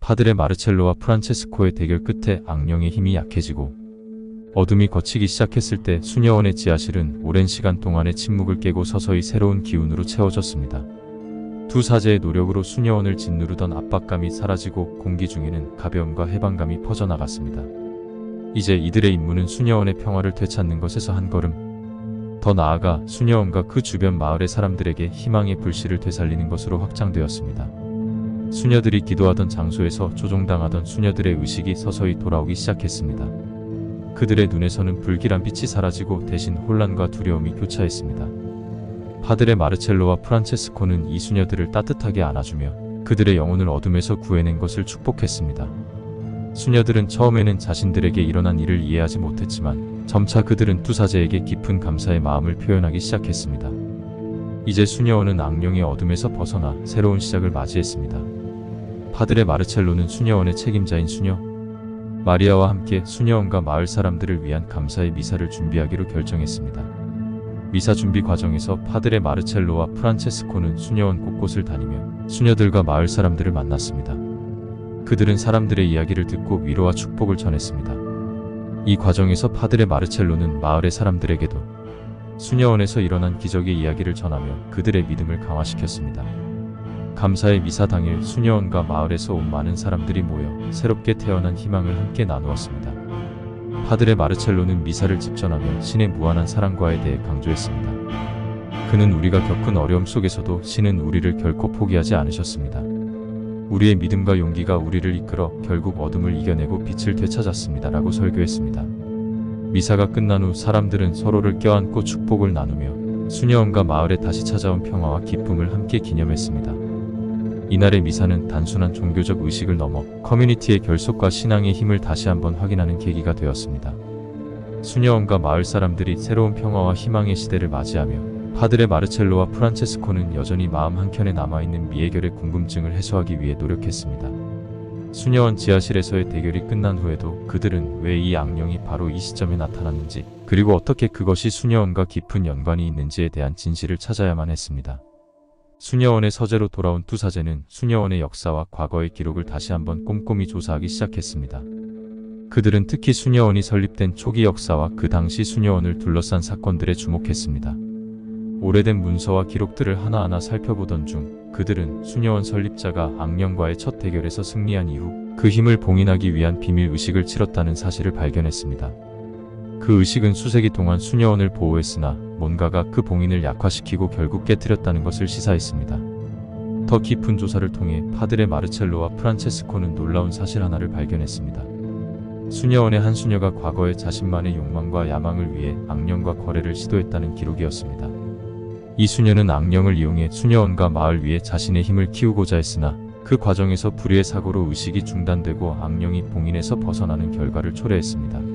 파드레 마르첼로와 프란체스코의 대결 끝에 악령의 힘이 약해지고 어둠이 걷히기 시작했을 때 수녀원의 지하실은 오랜 시간 동안의 침묵을 깨고 서서히 새로운 기운으로 채워졌습니다. 두 사제의 노력으로 수녀원을 짓누르던 압박감이 사라지고 공기 중에는 가벼움과 해방감이 퍼져나갔습니다. 이제 이들의 임무는 수녀원의 평화를 되찾는 것에서 한 걸음 더 나아가 수녀원과 그 주변 마을의 사람들에게 희망의 불씨를 되살리는 것으로 확장되었습니다. 수녀들이 기도하던 장소에서 조종당하던 수녀들의 의식이 서서히 돌아오기 시작했습니다. 그들의 눈에서는 불길한 빛이 사라지고 대신 혼란과 두려움이 교차했습니다. 파드레 마르첼로와 프란체스코는 이 수녀들을 따뜻하게 안아주며 그들의 영혼을 어둠에서 구해낸 것을 축복했습니다. 수녀들은 처음에는 자신들에게 일어난 일을 이해하지 못했지만 점차 그들은 두 사제에게 깊은 감사의 마음을 표현하기 시작했습니다. 이제 수녀원은 악령의 어둠에서 벗어나 새로운 시작을 맞이했습니다. 파드레 마르첼로는 수녀원의 책임자인 수녀 마리아와 함께 수녀원과 마을 사람들을 위한 감사의 미사를 준비하기로 결정했습니다. 미사 준비 과정에서 파드레 마르첼로와 프란체스코는 수녀원 곳곳을 다니며 수녀들과 마을 사람들을 만났습니다. 그들은 사람들의 이야기를 듣고 위로와 축복을 전했습니다. 이 과정에서 파드레 마르첼로는 마을의 사람들에게도 수녀원에서 일어난 기적의 이야기를 전하며 그들의 믿음을 강화시켰습니다. 감사의 미사 당일 수녀원과 마을에서 온 많은 사람들이 모여 새롭게 태어난 희망을 함께 나누었습니다. 파드레 마르첼로는 미사를 집전하며 신의 무한한 사랑과에 대해 강조했습니다. 그는 우리가 겪은 어려움 속에서도 신은 우리를 결코 포기하지 않으셨습니다. 우리의 믿음과 용기가 우리를 이끌어 결국 어둠을 이겨내고 빛을 되찾았습니다. 라고 설교했습니다. 미사가 끝난 후 사람들은 서로를 껴안고 축복을 나누며 수녀원과 마을에 다시 찾아온 평화와 기쁨을 함께 기념했습니다. 이날의 미사는 단순한 종교적 의식을 넘어 커뮤니티의 결속과 신앙의 힘을 다시 한번 확인하는 계기가 되었습니다. 수녀원과 마을 사람들이 새로운 평화와 희망의 시대를 맞이하며 파드레 마르첼로와 프란체스코는 여전히 마음 한켠에 남아있는 미해결의 궁금증을 해소하기 위해 노력했습니다. 수녀원 지하실에서의 대결이 끝난 후에도 그들은 왜 이 악령이 바로 이 시점에 나타났는지 그리고 어떻게 그것이 수녀원과 깊은 연관이 있는지에 대한 진실을 찾아야만 했습니다. 수녀원의 서재로 돌아온 두 사제는 수녀원의 역사와 과거의 기록을 다시 한번 꼼꼼히 조사하기 시작했습니다. 그들은 특히 수녀원이 설립된 초기 역사와 그 당시 수녀원을 둘러싼 사건들에 주목했습니다. 오래된 문서와 기록들을 하나하나 살펴보던 중 그들은 수녀원 설립자가 악령과의 첫 대결에서 승리한 이후 그 힘을 봉인하기 위한 비밀 의식을 치렀다는 사실을 발견했습니다. 그 의식은 수세기 동안 수녀원을 보호했으나 뭔가가 그 봉인을 약화시키고 결국 깨뜨렸다는 것을 시사했습니다. 더 깊은 조사를 통해 파드레 마르첼로와 프란체스코는 놀라운 사실 하나를 발견했습니다. 수녀원의 한 수녀가 과거에 자신만의 욕망과 야망을 위해 악령과 거래를 시도했다는 기록이었습니다. 이 수녀는 악령을 이용해 수녀원과 마을 위에 자신의 힘을 키우고자 했으나 그 과정에서 불의의 사고로 의식이 중단되고 악령이 봉인에서 벗어나는 결과를 초래했습니다.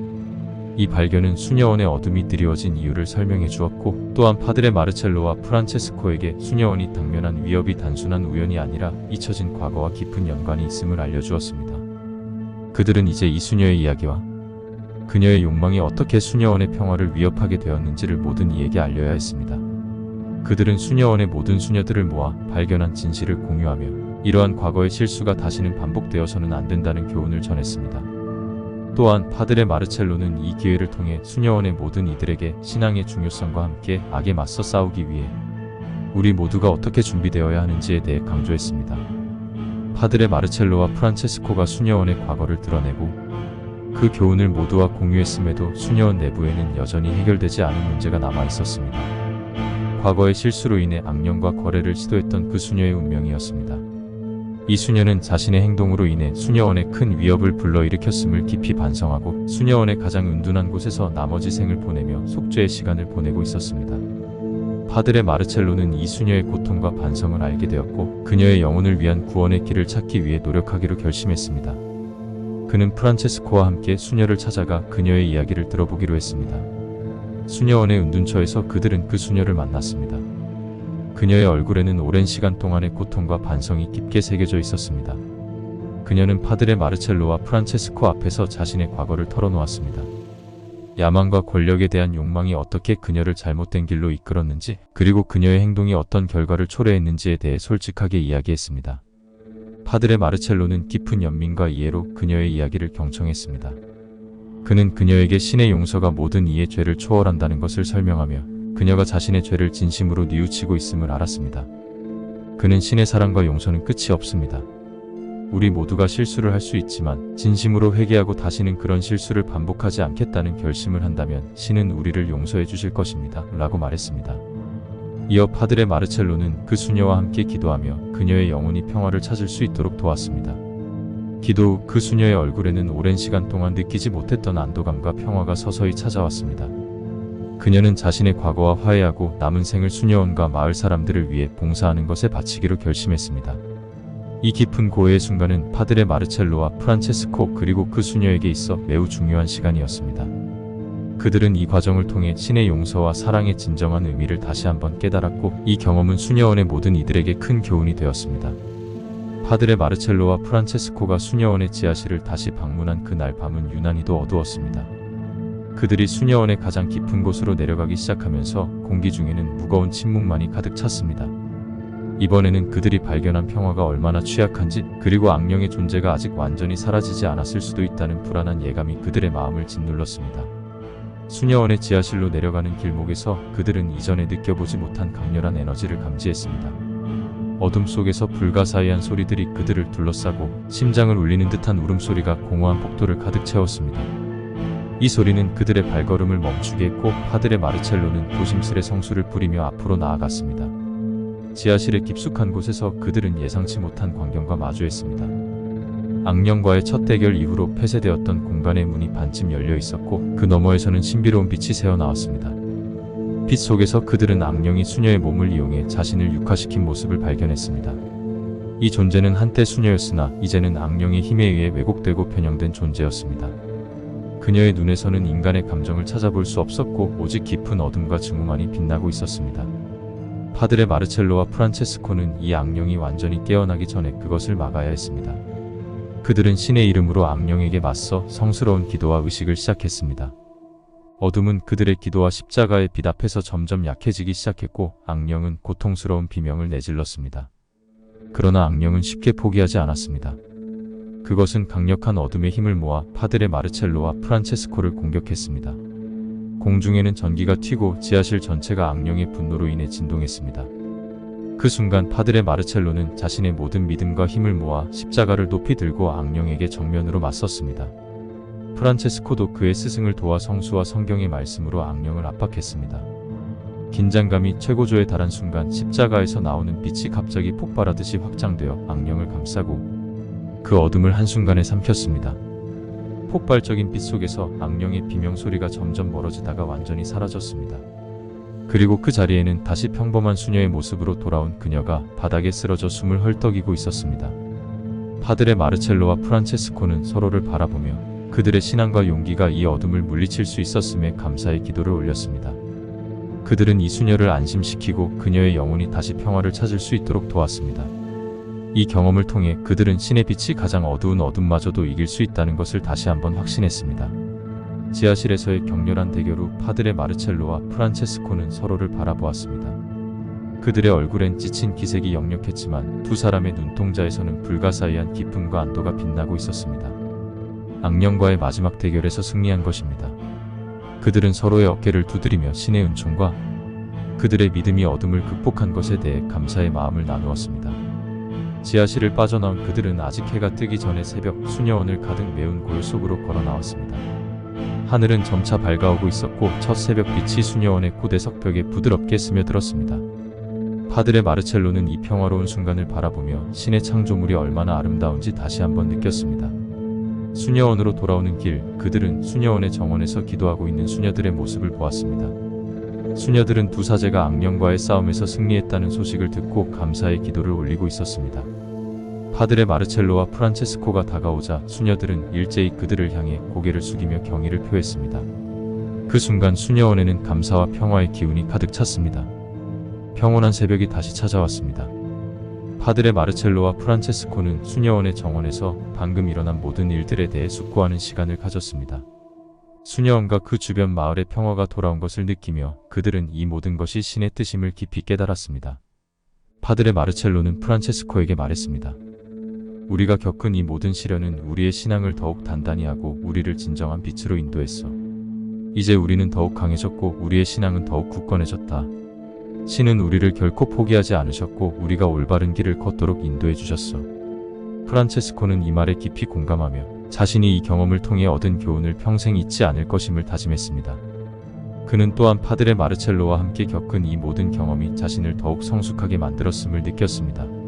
이 발견은 수녀원의 어둠이 드리워진 이유를 설명해 주었고 또한 파드레 마르첼로와 프란체스코에게 수녀원이 당면한 위협이 단순한 우연이 아니라 잊혀진 과거와 깊은 연관이 있음을 알려주었습니다. 그들은 이제 이 수녀의 이야기와 그녀의 욕망이 어떻게 수녀원의 평화를 위협하게 되었는지를 모든 이에게 알려야 했습니다. 그들은 수녀원의 모든 수녀들을 모아 발견한 진실을 공유하며 이러한 과거의 실수가 다시는 반복되어서는 안 된다는 교훈을 전했습니다. 또한 파드레 마르첼로는 이 기회를 통해 수녀원의 모든 이들에게 신앙의 중요성과 함께 악에 맞서 싸우기 위해 우리 모두가 어떻게 준비되어야 하는지에 대해 강조했습니다. 파드레 마르첼로와 프란체스코가 수녀원의 과거를 드러내고 그 교훈을 모두와 공유했음에도 수녀원 내부에는 여전히 해결되지 않은 문제가 남아 있었습니다. 과거의 실수로 인해 악령과 거래를 시도했던 그 수녀의 운명이었습니다. 이 수녀는 자신의 행동으로 인해 수녀원에 큰 위협을 불러일으켰음을 깊이 반성하고 수녀원의 가장 은둔한 곳에서 나머지 생을 보내며 속죄의 시간을 보내고 있었습니다. 파드레 마르첼로는 이 수녀의 고통과 반성을 알게 되었고 그녀의 영혼을 위한 구원의 길을 찾기 위해 노력하기로 결심했습니다. 그는 프란체스코와 함께 수녀를 찾아가 그녀의 이야기를 들어보기로 했습니다. 수녀원의 은둔처에서 그들은 그 수녀를 만났습니다. 그녀의 얼굴에는 오랜 시간 동안의 고통과 반성이 깊게 새겨져 있었습니다. 그녀는 파드레 마르첼로와 프란체스코 앞에서 자신의 과거를 털어놓았습니다. 야망과 권력에 대한 욕망이 어떻게 그녀를 잘못된 길로 이끌었는지, 그리고 그녀의 행동이 어떤 결과를 초래했는지에 대해 솔직하게 이야기했습니다. 파드레 마르첼로는 깊은 연민과 이해로 그녀의 이야기를 경청했습니다. 그는 그녀에게 신의 용서가 모든 이의 죄를 초월한다는 것을 설명하며 그녀가 자신의 죄를 진심으로 뉘우치고 있음을 알았습니다. 그는 신의 사랑과 용서는 끝이 없습니다. 우리 모두가 실수를 할 수 있지만 진심으로 회개하고 다시는 그런 실수를 반복하지 않겠다는 결심을 한다면 신은 우리를 용서해 주실 것입니다. 라고 말했습니다. 이어 파드레 마르첼로는 그 수녀와 함께 기도하며 그녀의 영혼이 평화를 찾을 수 있도록 도왔습니다. 기도 후 그 수녀의 얼굴에는 오랜 시간 동안 느끼지 못했던 안도감과 평화가 서서히 찾아왔습니다. 그녀는 자신의 과거와 화해하고 남은 생을 수녀원과 마을 사람들을 위해 봉사하는 것에 바치기로 결심했습니다. 이 깊은 고해의 순간은 파드레 마르첼로와 프란체스코 그리고 그 수녀에게 있어 매우 중요한 시간이었습니다. 그들은 이 과정을 통해 신의 용서와 사랑의 진정한 의미를 다시 한번 깨달았고 이 경험은 수녀원의 모든 이들에게 큰 교훈이 되었습니다. 파드레 마르첼로와 프란체스코가 수녀원의 지하실을 다시 방문한 그날 밤은 유난히도 어두웠습니다. 그들이 수녀원의 가장 깊은 곳으로 내려가기 시작하면서 공기 중에는 무거운 침묵만이 가득 찼습니다. 이번에는 그들이 발견한 평화가 얼마나 취약한지 그리고 악령의 존재가 아직 완전히 사라지지 않았을 수도 있다는 불안한 예감이 그들의 마음을 짓눌렀습니다. 수녀원의 지하실로 내려가는 길목에서 그들은 이전에 느껴보지 못한 강렬한 에너지를 감지했습니다. 어둠 속에서 불가사의한 소리들이 그들을 둘러싸고 심장을 울리는 듯한 울음소리가 공허한 폭도를 가득 채웠습니다. 이 소리는 그들의 발걸음을 멈추게 했고 파드레 마르첼로는 조심스레 성수를 뿌리며 앞으로 나아갔습니다. 지하실의 깊숙한 곳에서 그들은 예상치 못한 광경과 마주했습니다. 악령과의 첫 대결 이후로 폐쇄되었던 공간의 문이 반쯤 열려 있었고 그 너머에서는 신비로운 빛이 새어나왔습니다. 빛 속에서 그들은 악령이 수녀의 몸을 이용해 자신을 육화시킨 모습을 발견했습니다. 이 존재는 한때 수녀였으나 이제는 악령의 힘에 의해 왜곡되고 변형된 존재였습니다. 그녀의 눈에서는 인간의 감정을 찾아볼 수 없었고 오직 깊은 어둠과 증오만이 빛나고 있었습니다. 파드레 마르첼로와 프란체스코는 이 악령이 완전히 깨어나기 전에 그것을 막아야 했습니다. 그들은 신의 이름으로 악령에게 맞서 성스러운 기도와 의식을 시작했습니다. 어둠은 그들의 기도와 십자가의 빛 앞에서 점점 약해지기 시작했고 악령은 고통스러운 비명을 내질렀습니다. 그러나 악령은 쉽게 포기하지 않았습니다. 그것은 강력한 어둠의 힘을 모아 파드레 마르첼로와 프란체스코를 공격했습니다. 공중에는 전기가 튀고 지하실 전체가 악령의 분노로 인해 진동했습니다. 그 순간 파드레 마르첼로는 자신의 모든 믿음과 힘을 모아 십자가를 높이 들고 악령에게 정면으로 맞섰습니다. 프란체스코도 그의 스승을 도와 성수와 성경의 말씀으로 악령을 압박했습니다. 긴장감이 최고조에 달한 순간 십자가에서 나오는 빛이 갑자기 폭발하듯이 확장되어 악령을 감싸고 그 어둠을 한순간에 삼켰습니다. 폭발적인 빛 속에서 악령의 비명소리가 점점 멀어지다가 완전히 사라졌습니다. 그리고 그 자리에는 다시 평범한 수녀의 모습으로 돌아온 그녀가 바닥에 쓰러져 숨을 헐떡이고 있었습니다. 파드레 마르첼로와 프란체스코는 서로를 바라보며 그들의 신앙과 용기가 이 어둠을 물리칠 수 있었음에 감사의 기도를 올렸습니다. 그들은 이 수녀를 안심시키고 그녀의 영혼이 다시 평화를 찾을 수 있도록 도왔습니다. 이 경험을 통해 그들은 신의 빛이 가장 어두운 어둠마저도 이길 수 있다는 것을 다시 한번 확신했습니다. 지하실에서의 격렬한 대결 후 파드레 마르첼로와 프란체스코는 서로를 바라보았습니다. 그들의 얼굴엔 지친 기색이 역력했지만 두 사람의 눈동자에서는 불가사의한 기쁨과 안도가 빛나고 있었습니다. 악령과의 마지막 대결에서 승리한 것입니다. 그들은 서로의 어깨를 두드리며 신의 은총과 그들의 믿음이 어둠을 극복한 것에 대해 감사의 마음을 나누었습니다. 지하실을 빠져나온 그들은 아직 해가 뜨기 전에 새벽 수녀원을 가득 메운 고요 속으로 걸어 나왔습니다. 하늘은 점차 밝아오고 있었고 첫 새벽빛이 수녀원의 고대 석벽에 부드럽게 스며들었습니다. 파드레 마르첼로는 이 평화로운 순간을 바라보며 신의 창조물이 얼마나 아름다운지 다시 한번 느꼈습니다. 수녀원으로 돌아오는 길, 그들은 수녀원의 정원에서 기도하고 있는 수녀들의 모습을 보았습니다. 수녀들은 두 사제가 악령과의 싸움에서 승리했다는 소식을 듣고 감사의 기도를 올리고 있었습니다. 파드레 마르첼로와 프란체스코가 다가오자 수녀들은 일제히 그들을 향해 고개를 숙이며 경의를 표했습니다. 그 순간 수녀원에는 감사와 평화의 기운이 가득 찼습니다. 평온한 새벽이 다시 찾아왔습니다. 파드레 마르첼로와 프란체스코는 수녀원의 정원에서 방금 일어난 모든 일들에 대해 숙고하는 시간을 가졌습니다. 수녀원과 그 주변 마을의 평화가 돌아온 것을 느끼며 그들은 이 모든 것이 신의 뜻임을 깊이 깨달았습니다. 파드레 마르첼로는 프란체스코에게 말했습니다. 우리가 겪은 이 모든 시련은 우리의 신앙을 더욱 단단히 하고 우리를 진정한 빛으로 인도했어. 이제 우리는 더욱 강해졌고 우리의 신앙은 더욱 굳건해졌다. 신은 우리를 결코 포기하지 않으셨고 우리가 올바른 길을 걷도록 인도해 주셨어. 프란체스코는 이 말에 깊이 공감하며 자신이 이 경험을 통해 얻은 교훈을 평생 잊지 않을 것임을 다짐했습니다. 그는 또한 파드레 마르첼로와 함께 겪은 이 모든 경험이 자신을 더욱 성숙하게 만들었음을 느꼈습니다.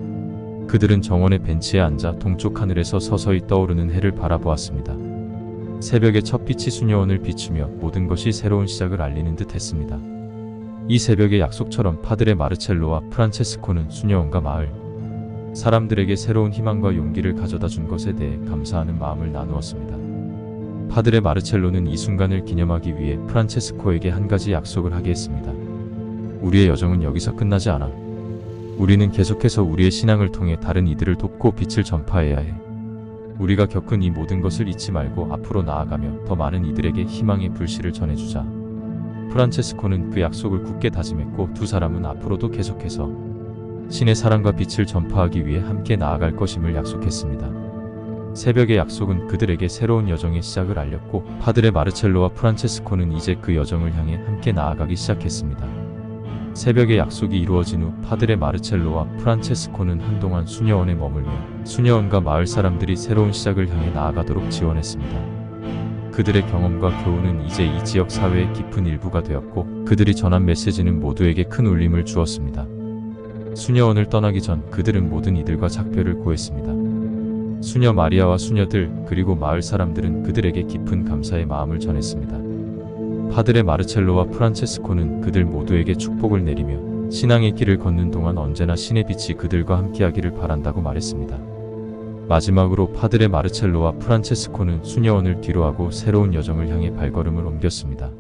그들은 정원의 벤치에 앉아 동쪽 하늘에서 서서히 떠오르는 해를 바라보았습니다. 새벽의 첫 빛이 수녀원을 비추며 모든 것이 새로운 시작을 알리는 듯 했습니다. 이 새벽의 약속처럼 파드레 마르첼로와 프란체스코는 수녀원과 마을 사람들에게 새로운 희망과 용기를 가져다 준 것에 대해 감사하는 마음을 나누었습니다. 파드레 마르첼로는 이 순간을 기념하기 위해 프란체스코에게 한 가지 약속을 하게 했습니다. 우리의 여정은 여기서 끝나지 않아. 우리는 계속해서 우리의 신앙을 통해 다른 이들을 돕고 빛을 전파해야 해. 우리가 겪은 이 모든 것을 잊지 말고 앞으로 나아가며 더 많은 이들에게 희망의 불씨를 전해주자. 프란체스코는 그 약속을 굳게 다짐했고 두 사람은 앞으로도 계속해서 신의 사랑과 빛을 전파하기 위해 함께 나아갈 것임을 약속했습니다. 새벽의 약속은 그들에게 새로운 여정의 시작을 알렸고 파드레 마르첼로와 프란체스코는 이제 그 여정을 향해 함께 나아가기 시작했습니다. 새벽의 약속이 이루어진 후 파드레 마르첼로와 프란체스코는 한동안 수녀원에 머물며 수녀원과 마을 사람들이 새로운 시작을 향해 나아가도록 지원했습니다. 그들의 경험과 교훈은 이제 이 지역 사회의 깊은 일부가 되었고 그들이 전한 메시지는 모두에게 큰 울림을 주었습니다. 수녀원을 떠나기 전 그들은 모든 이들과 작별을 고했습니다. 수녀 마리아와 수녀들 그리고 마을 사람들은 그들에게 깊은 감사의 마음을 전했습니다. 파드레 마르첼로와 프란체스코는 그들 모두에게 축복을 내리며 신앙의 길을 걷는 동안 언제나 신의 빛이 그들과 함께하기를 바란다고 말했습니다. 마지막으로 파드레 마르첼로와 프란체스코는 수녀원을 뒤로하고 새로운 여정을 향해 발걸음을 옮겼습니다.